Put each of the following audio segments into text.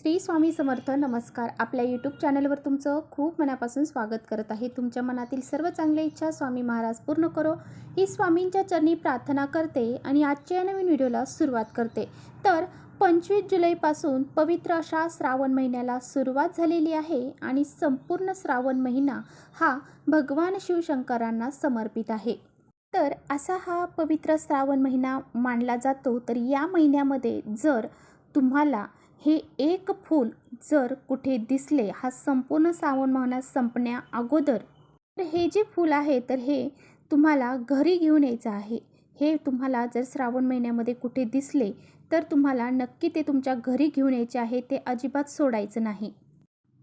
श्री स्वामी समर्थ. नमस्कार. आपल्या यूट्यूब चॅनलवर तुमचं खूप मनापासून स्वागत करत आहे. तुमच्या मनातील सर्व चांगल्या इच्छा स्वामी महाराज पूर्ण करो ही स्वामींच्या चरणी प्रार्थना करते आणि आजच्या नवीन व्हिडिओला सुरुवात करते. तर 25 जुलैपासून पवित्र अशा श्रावण महिन्याला सुरुवात झालेली आहे आणि संपूर्ण श्रावण महिना हा भगवान शिवशंकरांना समर्पित आहे. तर असा हा पवित्र श्रावण महिना मानला जातो. तर या महिन्यामध्ये जर तुम्हाला हे एक फूल जर कुठे दिसले हा संपूर्ण श्रावण महिना संपण्या अगोदर, तर हे जे फूल आहे तर हे तुम्हाला घरी घेऊन यायचं आहे. हे तुम्हाला जर श्रावण महिन्यामध्ये कुठे दिसले तर तुम्हाला नक्की ते तुमच्या घरी घेऊन यायचे आहे. ते अजिबात सोडायचं नाही.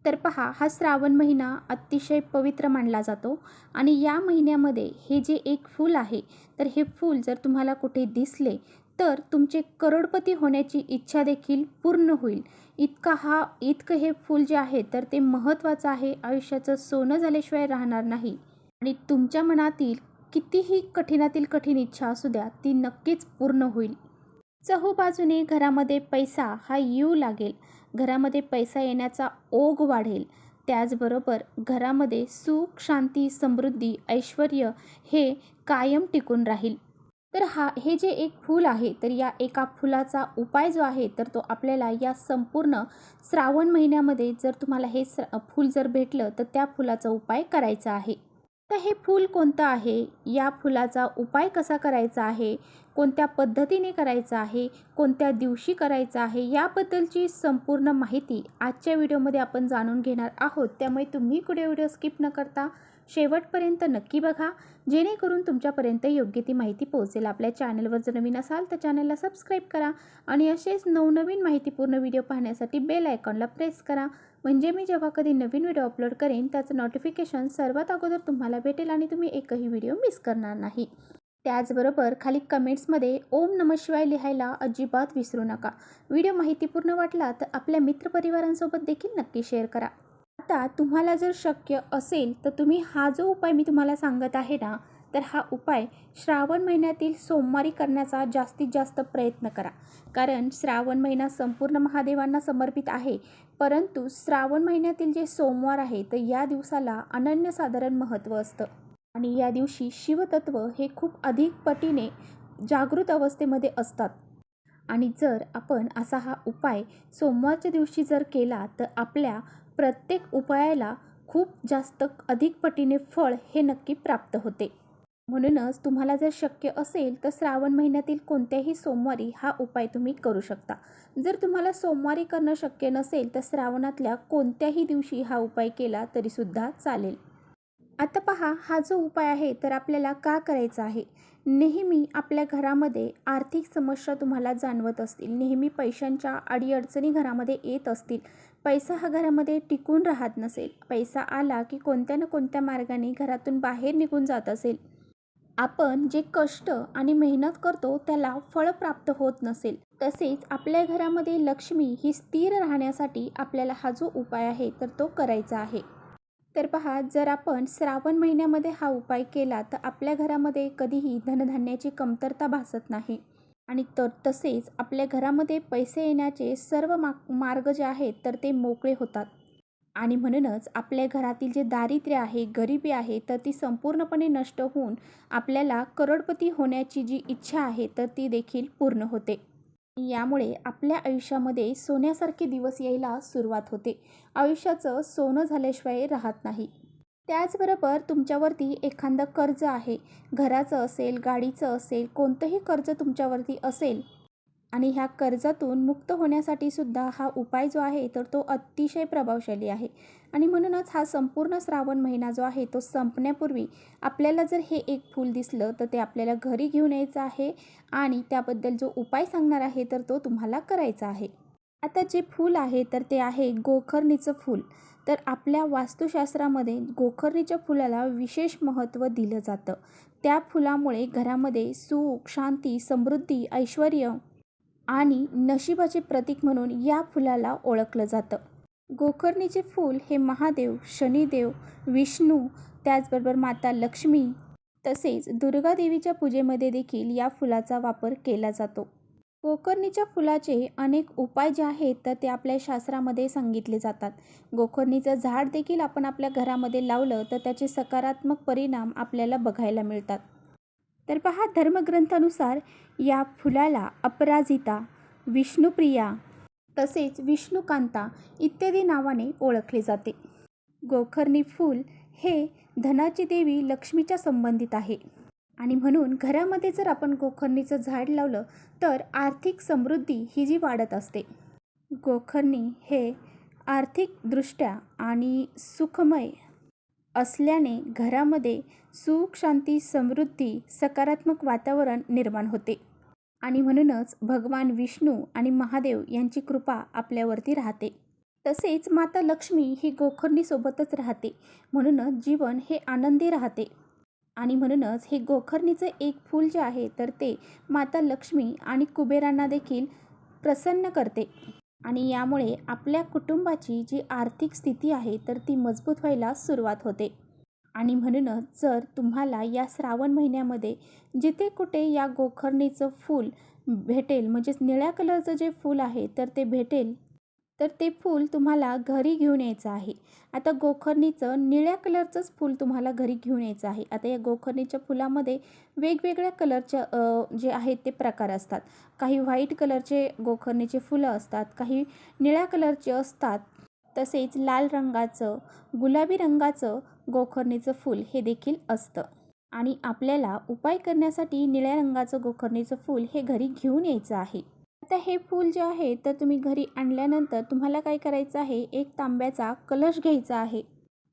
तर पहा, हा श्रावण महिना अतिशय पवित्र मानला जातो आणि या महिन्यामध्ये हे जे एक फूल आहे तर हे फूल जर तुम्हाला कुठे दिसले तर तुमचे करोडपती होण्याची इच्छा देखील पूर्ण होईल. इतकं हे फूल जे आहे तर ते महत्त्वाचं आहे. आयुष्याचं सोनं झाल्याशिवाय राहणार नाही आणि तुमच्या मनातील कितीही कठीणातील कठीण इच्छा असू द्या ती नक्कीच पूर्ण होईल. चहूबाजूने घरामध्ये पैसा हा येऊ लागेल. घरामध्ये पैसा येण्याचा ओघ वाढेल. त्याचबरोबर घरामध्ये सुख, शांती, समृद्धी, ऐश्वर्य हे कायम टिकून राहील. तर हे जे एक फूल आहे तर या एका फुलाचा उपाय जो आहे तर तो आपल्याला या संपूर्ण श्रावण महिन्यामध्ये जर तुम्हाला हे फूल जर भेटलं तर त्या फुलाचा उपाय करायचा आहे. तर हे फूल कोणतं आहे, या फुलाचा उपाय कसा करायचा आहे, कोणत्या पद्धतीने करायचा आहे, कोणत्या दिवशी करायचा आहे, याबद्दलची संपूर्ण माहिती आजच्या व्हिडिओमध्ये आपण जाणून घेणार आहोत. त्यामुळे तुम्ही कुठे व्हिडिओ स्किप न करता शेवटपर्यंत नक्की बघा, जेणेकरून तुमच्यापर्यंत योग्य ती माहिती पोहोचेल. आपल्या चॅनलवर जर नवीन असाल तर चॅनलला सबस्क्राईब करा आणि असेच नवनवीन माहितीपूर्ण व्हिडिओ पाहण्यासाठी बेल आयकॉनला प्रेस करा. म्हणजे मी जेव्हा कधी नवीन व्हिडिओ अपलोड करेन त्याचं नोटिफिकेशन सर्वात अगोदर तुम्हाला भेटेल आणि तुम्ही एकही व्हिडिओ मिस करणार नाही. त्याचबरोबर खाली कमेंट्समध्ये ओम नमः शिवाय लिहायला अजिबात विसरू नका. व्हिडिओ माहितीपूर्ण वाटला तर आपल्या मित्रपरिवारांसोबत देखील नक्की शेअर करा. आता तुम्हाला जर शक्य असेल तर तुम्ही हा जो उपाय मी तुम्हाला सांगत आहे ना तर हा उपाय श्रावण महिन्यातील सोमवारी करण्याचा जास्तीत जास्त प्रयत्न करा. कारण श्रावण महिना संपूर्ण महादेवांना समर्पित आहे, परंतु श्रावण महिन्यातील जे सोमवार आहे तर या दिवसाला अनन्यसाधारण महत्त्व असतं आणि या दिवशी शिवतत्व हे खूप अधिक पटीने जागृत अवस्थेमध्ये असतात. आणि जर आपण असा हा उपाय सोमवारच्या दिवशी जर केला तर आपल्या प्रत्येक उपायाला खूप जास्त अधिक पटीने फळ हे नक्की प्राप्त होते. म्हणूनच तुम्हाला जर शक्य असेल तर श्रावण महिन्यातील कोणत्याही सोमवारी हा उपाय तुम्ही करू शकता. जर तुम्हाला सोमवारी करणं शक्य नसेल तर श्रावणातल्या कोणत्याही दिवशी हा उपाय केला तरीसुद्धा चालेल. आता पहा, हा जो उपाय आहे तर आपल्याला का करायचा आहे. नेहमी आपल्या घरामध्ये आर्थिक समस्या तुम्हाला जाणवत असतील, नेहमी पैशांच्या अडीअडचणी घरामध्ये येत असतील, पैसा हा घरामध्ये टिकून राहत नसेल, पैसा आला की कोणत्या ना कोणत्या मार्गाने घरातून बाहेर निघून जात असेल, आपण जे कष्ट आणि मेहनत करतो त्याला फळ प्राप्त होत नसेल, तसेच आपल्या घरामध्ये लक्ष्मी ही स्थिर राहण्यासाठी आपल्याला हा जो उपाय आहे तर तो करायचा आहे. तर पहा, जर आपण श्रावण महिन्यामध्ये हा उपाय केला तर आपल्या घरामध्ये कधीही धनधान्याची कमतरता भासत नाही आणि तसेच आपल्या घरामध्ये पैसे येण्याचे सर्व मार्ग जे आहेत तर ते मोकळे होतात आणि म्हणूनच आपल्या घरातील जे दारिद्र्य आहे, गरिबी आहे तर ती संपूर्णपणे नष्ट होऊन आपल्याला करोडपती होण्याची जी इच्छा आहे तर ती देखील पूर्ण होते. यामुळे आपल्या आयुष्यामध्ये सोन्यासारखे दिवस यायला सुरुवात होते. आयुष्याचं सोनं झाल्याशिवाय राहत नाही. त्याचबरोबर तुमच्यावरती एखादं कर्ज आहे, घराचं असेल, गाडीचं असेल, कोणतंही कर्ज तुमच्यावरती असेल आणि ह्या कर्जातून मुक्त होण्यासाठी सुद्धा हा उपाय जो आहे तर तो अतिशय प्रभावशाली आहे. आणि म्हणूनच हा संपूर्ण श्रावण महिना जो आहे तो संपण्यापूर्वी आपल्याला जर हे एक फूल दिसलं तर ते आपल्याला घरी घेऊन यायचं आहे आणि त्याबद्दल जो उपाय सांगणार आहे तर तो तुम्हाला करायचा आहे. आता जे फूल आहे तर ते आहे गोकर्णीचं फूल. तर आपल्या वास्तुशास्त्रामध्ये गोकर्णीच्या फुलाला विशेष महत्त्व दिलं जातं. त्या फुलामुळे घरामध्ये सुख, शांती, समृद्धी, ऐश्वर्य आणि नशिबाचे प्रतीक म्हणून या फुलाला ओळखलं जातं. गोकर्णीचे फूल हे महादेव, शनिदेव, विष्णू, त्याचबरोबर माता लक्ष्मी तसेच दुर्गा देवीच्या पूजेमध्ये देखील या फुलाचा वापर केला जातो. गोकर्णीच्या फुलाचे अनेक उपाय जे आहेत तर ते आपल्या शास्त्रामध्ये सांगितले जातात. गोकर्णीचं झाड देखील आपण आपल्या घरामध्ये लावलं तर त्याचे सकारात्मक परिणाम आपल्याला बघायला मिळतात. तर पहा, धर्मग्रंथानुसार या फुलाला अपराजिता, विष्णुप्रिया तसेच विष्णुकांता इत्यादी नावाने ओळखले जाते. गोकर्णी फूल हे धनाची देवी लक्ष्मीच्या संबंधित आहे आणि म्हणून घरामध्ये जर आपण गोकर्णीचं झाड लावलं तर आर्थिक समृद्धी ही जी वाढत असते. गोकर्णी हे आर्थिकदृष्ट्या आणि सुखमय असल्याने घरामध्ये सुख, शांती, समृद्धी, सकारात्मक वातावरण निर्माण होते आणि म्हणूनच भगवान विष्णू आणि महादेव यांची कृपा आपल्यावरती राहते. तसेच माता लक्ष्मी ही गोकर्णीसोबतच राहते, म्हणूनच जीवन हे आनंदी राहते आणि म्हणूनच हे गोकर्णीचं एक फूल जे आहे तर ते माता लक्ष्मी आणि कुबेरांना देखील प्रसन्न करते आणि यामुळे आपल्या कुटुंबाची जी आर्थिक स्थिती आहे तर ती मजबूत व्हायला सुरुवात होते. आणि म्हणूनच जर तुम्हाला या श्रावण महिन्यामध्ये जिथे कुठे या गोकर्णीचं फूल भेटेल, म्हणजेच निळ्या कलरचं जे फूल आहे तर ते भेटेल, तर ते फूल तुम्हाला घरी घेऊन यायचं आहे. आता गोकर्णीचं निळ्या कलरचंच फूल तुम्हाला घरी घेऊन यायचं आहे. आता या गोकर्णीच्या फुलामध्ये वेगवेगळ्या कलरच्या जे आहेत ते प्रकार असतात. काही व्हाईट कलरचे गोकर्णीचे फुलं असतात, काही निळ्या कलरचे असतात, तसेच लाल रंगाचं, गुलाबी रंगाचं गोकर्णीचं फूल हे देखील असतं. आणि आपल्याला उपाय करण्यासाठी निळ्या रंगाचं गोकर्णीचं फूल हे घरी घेऊन यायचं आहे. आता हे फूल जे आहे तर तुम्ही घरी आणल्यानंतर तुम्हाला काय करायचं आहे, एक तांब्याचा कलश घ्यायचा आहे.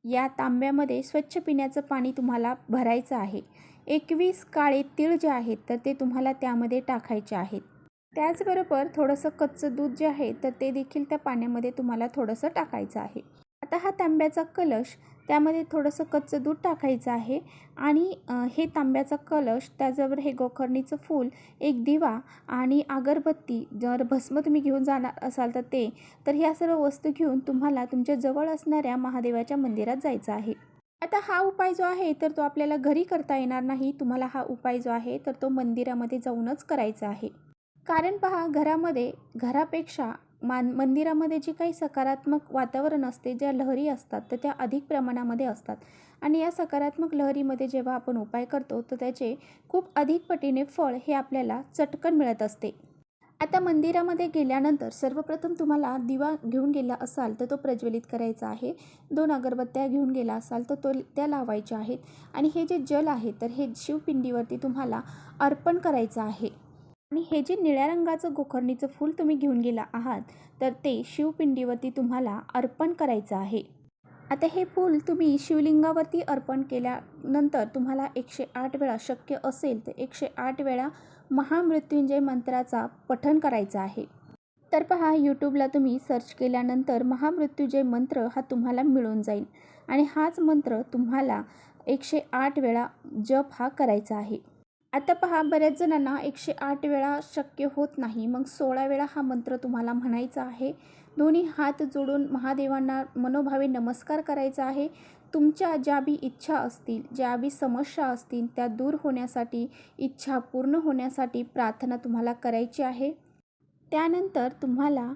या तांब्यामध्ये स्वच्छ पिण्याचं पाणी तुम्हाला भरायचं आहे. 21 काळे तीळ जे आहेत तर ते तुम्हाला त्यामध्ये टाकायचे आहेत. त्याचबरोबर थोडंसं कच्चं दूध जे आहे तर ते देखील त्या पाण्यामध्ये तुम्हाला थोडंसं टाकायचं आहे. आता हा तांब्याचा कलश, त्यामध्ये थोडंसं कच्चं दूध टाकायचं आहे आणि हे तांब्याचा कलश, त्याच्यावर हे गोकर्णीचं फूल, एक दिवा आणि अगरबत्ती, जर भस्म तुम्ही घेऊन जाणार असाल तर ते, तर ह्या सर्व वस्तू घेऊन तुम्हाला तुमच्या जवळ असणाऱ्या महादेवाच्या मंदिरात जायचं आहे. आता हा उपाय जो आहे तर तो आपल्याला घरी करता येणार नाही. तुम्हाला हा उपाय जो आहे तर तो मंदिरामध्ये जाऊनच करायचा आहे. कारण पहा, घरापेक्षा मंदिरामध्ये जी काही सकारात्मक वातावरण असते, ज्या लहरी असतात तर त्या अधिक प्रमाणामध्ये असतात आणि या सकारात्मक लहरीमध्ये जेव्हा आपण उपाय करतो तर त्याचे खूप अधिक पटीने फळ हे आपल्याला चटकन मिळत असते. आता मंदिरामध्ये गेल्यानंतर सर्वप्रथम तुम्हाला दिवा घेऊन गेला असाल तर तो प्रज्वलित करायचा आहे. 2 अगरबत्त्या घेऊन गेला असाल तर त्या लावायच्या आहेत आणि हे जे जल आहे तर हे शिवपिंडीवरती तुम्हाला अर्पण करायचं आहे. आणि हे जे निळ्या रंगाचं गोकर्णीचं फूल तुम्ही घेऊन गेला आहात तर ते शिवपिंडीवरती तुम्हाला अर्पण करायचं आहे. आता हे फूल तुम्ही शिवलिंगावरती अर्पण केल्यानंतर तुम्हाला 108 वेळा, शक्य असेल तर 108 वेळा महामृत्युंजय मंत्राचा पठण करायचा आहे. तर पहा, यूट्यूबला तुम्ही सर्च केल्यानंतर महामृत्युंजय मंत्र हा तुम्हाला मिळून जाईल आणि हाच मंत्र तुम्हाला 108 वेळा जप हा करायचा आहे. आता पहा, बऱ्याच जणांना 108 वेळा शक्य होत नाही, मग 16 वेळा हा मंत्र तुम्हाला म्हणायचा आहे. दोन्ही हात जोडून महादेवांना मनोभावे नमस्कार करायचा आहे. तुमच्या ज्या बी इच्छा असतील, ज्या बी समस्या असतील त्या दूर होण्यासाठी, इच्छा पूर्ण होण्यासाठी प्रार्थना तुम्हाला करायची आहे. त्यानंतर तुम्हाला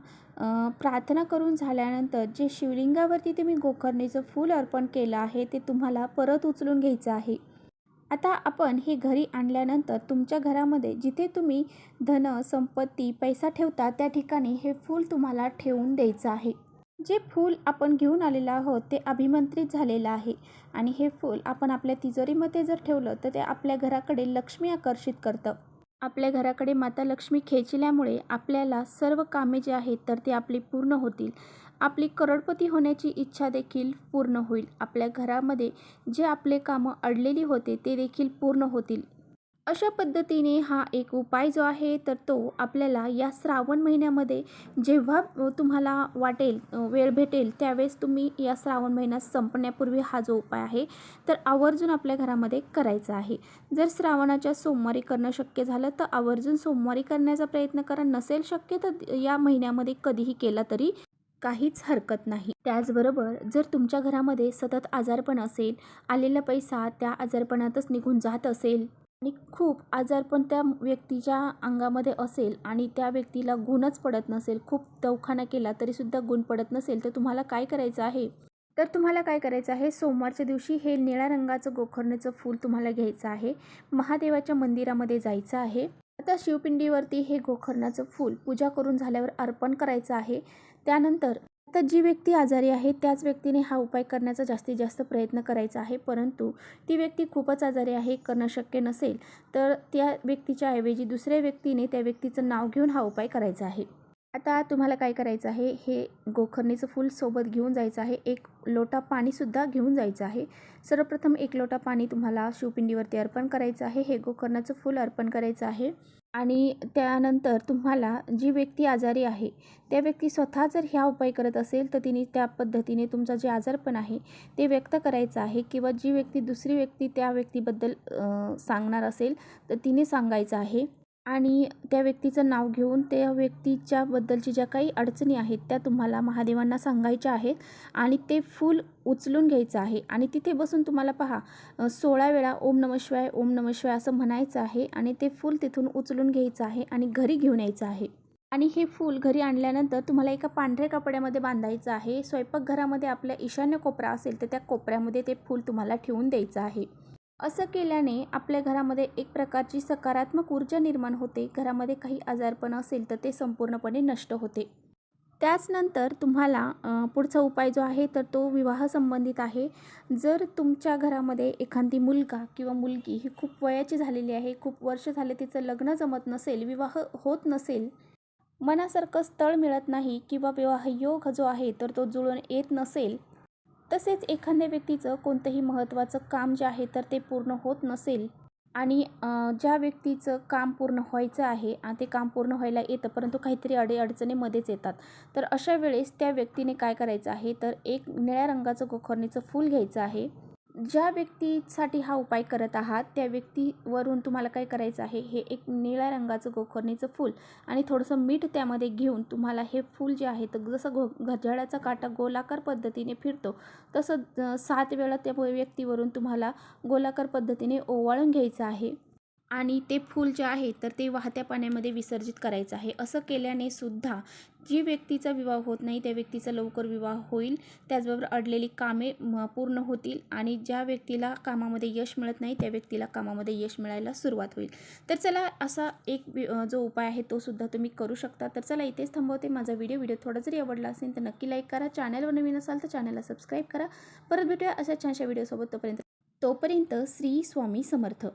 प्रार्थना करून झाल्यानंतर जे शिवलिंगावरती तुम्ही गोकर्णीचं फूल अर्पण केलं आहे ते तुम्हाला परत उचलून घ्यायचं आहे. आता आपण हे घरी आणल्यानंतर तुमच्या घरामध्ये जिथे तुम्ही धन, संपत्ती, पैसा ठेवता त्या ठिकाणी हे फूल तुम्हाला ठेवून द्यायचं आहे. जे फूल आपण घेऊन आलेलं आहोत ते अभिमंत्रित झालेलं आहे आणि हे फूल आपण आपल्या तिजोरीमध्ये जर ठेवलं तर ते आपल्या घराकडे लक्ष्मी आकर्षित करतं. आपल्या घराकडे माता लक्ष्मी खेचल्यामुळे आपल्याला सर्व कामे जी आहेत तर ती आपली पूर्ण होतील. आपली करोडपती होण्याची इच्छा देखील पूर्ण होईल. आपल्या घरामध्ये जे आपले कामं अडलेली होते ते देखील पूर्ण होतील. अशा पद्धतीने हा एक उपाय जो आहे तर तो आपल्याला या श्रावण महिन्यामध्ये जेव्हा तुम्हाला वाटेल, वेळ भेटेल त्यावेळेस तुम्ही या श्रावण महिना संपण्यापूर्वी हा जो उपाय आहे तर आवर्जून आपल्या घरामध्ये करायचा आहे. जर श्रावणाच्या सोमवारी करणं शक्य झालं तर आवर्जून सोमवारी करण्याचा प्रयत्न करा. नसेल शक्य तर या महिन्यामध्ये कधीही केला तरी काहीच हरकत नाही. त्याचबरोबर जर तुमच्या घरामध्ये सतत आजारपण असेल, आलेला पैसा त्या आजारपणातच निघून जात असेल, आणि खूप आजारपण त्या व्यक्तीच्या अंगामध्ये असेल आणि त्या व्यक्तीला गुणच पडत नसेल, खूप दवाखाना केला तरीसुद्धा गुण पडत नसेल, तर तुम्हाला काय करायचं आहे? तर तुम्हाला काय करायचं आहे, सोमवारच्या दिवशी हे निळ्या रंगाचं गोकर्णाचं फूल तुम्हाला घ्यायचं आहे. महादेवाच्या मंदिरामध्ये जायचं आहे. आता शिवपिंडीवरती हे गोकर्णाचं फूल पूजा करून झाल्यावर अर्पण करायचं आहे. त्यानंतर आता जी व्यक्ती आजारी आहे त्याच व्यक्तीने हा उपाय करण्याचा जास्तीत जास्त प्रयत्न करायचा आहे. परंतु ती व्यक्ती खूपच आजारी आहे, करणं शक्य नसेल, तर त्या व्यक्तीच्या ऐवजी दुसऱ्या व्यक्तीने त्या व्यक्तीचं नाव घेऊन हा उपाय करायचा आहे. आता तुम्हाला काय करायचं आहे, हे गोकर्णीचं फूल सोबत घेऊन जायचं आहे. एक लोटा पाणीसुद्धा घेऊन जायचं आहे. सर्वप्रथम एक लोटा पाणी तुम्हाला शिवपिंडीवरती अर्पण करायचं आहे. हे गोकर्णाचं फूल अर्पण करायचं आहे. आणि त्यानंतर तुम्हाला जी व्यक्ती आजारी आहे त्या व्यक्ती स्वतः जर ह्या उपाय करत असेल तर तिने त्या पद्धतीने तुमचं जे आजारपण आहे ते व्यक्त करायचं आहे. किंवा जी व्यक्ती दुसरी व्यक्ती त्या व्यक्तीबद्दल सांगणार असेल तर तिने सांगायचं आहे. आणि त्या व्यक्तीचं नाव घेऊन त्या व्यक्तीच्याबद्दलची ज्या काही अडचणी आहेत त्या तुम्हाला महादेवांना सांगायच्या आहेत. आणि ते फूल उचलून घ्यायचं आहे आणि तिथे बसून तुम्हाला पहा 16 वेळा ओम नमः शिवाय ओम नमः शिवाय असं म्हणायचं आहे. आणि ते फूल तिथून उचलून घ्यायचं आहे आणि घरी घेऊन यायचं आहे. आणि हे फूल घरी आणल्यानंतर तुम्हाला एका पांढऱ्या कपड्यामध्ये बांधायचं आहे. स्वयंपाकघरामध्ये आपल्या ईशान्य कोपरा असेल तर त्या कोपऱ्यामध्ये ते फूल तुम्हाला ठेवून द्यायचं आहे. असं केल्याने आपल्या घरामध्ये एक प्रकारची सकारात्मक ऊर्जा निर्माण होते. घरामध्ये काही आजारपण असेल तर ते संपूर्णपणे नष्ट होते. त्याचनंतर तुम्हाला पुढचा उपाय जो आहे तर तो विवाह संबंधित आहे. जर तुमच्या घरामध्ये एखादी मुलगा किंवा मुलगी ही खूप वयाची झालेली आहे, खूप वर्ष झाले तिचं लग्न जमत नसेल, विवाह होत नसेल, मनासारखं स्थळ मिळत नाही किंवा विवाह योग जो आहे तर तो जुळून येत नसेल, तसेच एखाद्या व्यक्तीचं कोणतंही महत्त्वाचं काम जे आहे तर ते पूर्ण होत नसेल आणि ज्या व्यक्तीचं काम पूर्ण व्हायचं आहे आणि ते काम पूर्ण व्हायला येतं परंतु काहीतरी अडीअडचणी मध्येच येतात, तर अशा वेळेस त्या व्यक्तीने काय करायचं आहे तर एक निळ्या रंगाचं गोकर्णीचं फूल घ्यायचं आहे. ज्या व्यक्तीसाठी हा उपाय करत आहात त्या व्यक्तीवरून तुम्हाला काय करायचं आहे, हे एक निळ्या रंगाचं गोकर्णीचं फूल आणि थोडंसं मीठ त्यामध्ये घेऊन तुम्हाला हे फूल जे आहे तर जसं घड्याळाचा काटा गोलाकार पद्धतीने फिरतो तसं 7 वेळा त्या व्यक्तीवरून तुम्हाला गोलाकार पद्धतीने ओवाळून घ्यायचं आहे. आणि ते फूल जे आहे तर ते वाहत्या पाण्यामध्ये विसर्जित करायचं आहे. असं केल्याने सुद्धा जी व्यक्तीचा विवाह होत नाही त्या व्यक्तीचा लवकर विवाह होईल. त्याचबरोबर अडलेली कामे पूर्ण होतील आणि ज्या व्यक्तीला कामामध्ये यश मिळत नाही त्या व्यक्तीला कामामध्ये यश मिळायला सुरुवात होईल. तर चला असा एक जो उपाय आहे तो सुद्धा तुम्ही करू शकता. तर चला इथेच थांबवते माझा व्हिडिओ थोडा जरी आवडला असेल तर नक्की लाईक करा. चॅनलवर नवीन असाल तर चॅनलला सबस्क्राईब करा. परत भेटूया अशा छानशा व्हिडिओसोबत. तोपर्यंत श्री स्वामी समर्थ.